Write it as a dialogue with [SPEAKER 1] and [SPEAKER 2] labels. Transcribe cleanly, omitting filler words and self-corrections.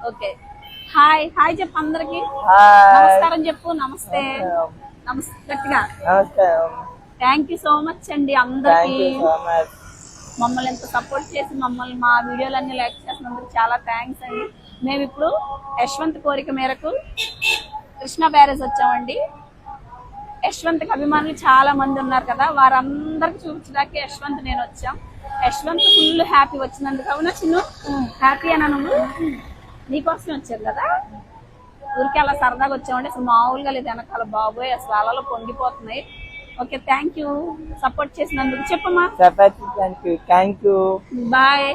[SPEAKER 1] Okay hi hi చెప్పు అందరికి నమస్కారం చెప్పు నమస్తే నమస్తే గట్టిగా థ్యాంక్ యూ సో మచ్ అండి అందరికి మమ్మల్ని ఎంత సపోర్ట్ చేసి మమ్మల్ని మా వీడియోలన్నీ లైక్ చేసినందుకు చాలా థ్యాంక్స్ అండి. మేము ఇప్పుడు యశ్వంత్ కోరిక మేరకు కృష్ణా బ్యారేజ్ వచ్చామండి. యశ్వంత్కి అభిమానులు చాలా మంది ఉన్నారు కదా, వారందరికి చూపించడానికి యశ్వంత్ నేను వచ్చాం. యశ్వంత్ ఫుల్ హ్యాపీ వచ్చినందుకు. అవునా చిన్ను హ్యాపీ అన్నా నువ్వు? నీకోసం వచ్చారు కదా, ఊరికి అలా సరదాగా వచ్చామండి. అసలు మామూలుగా లేదు వెనకాల బాబోయ్, అసలు అలలో పొంగిపోతున్నాయి. ఓకే థ్యాంక్ యూ సపోర్ట్ చేసినందుకు. చెప్పమ్మా.
[SPEAKER 2] Thank you.
[SPEAKER 1] బాయ్.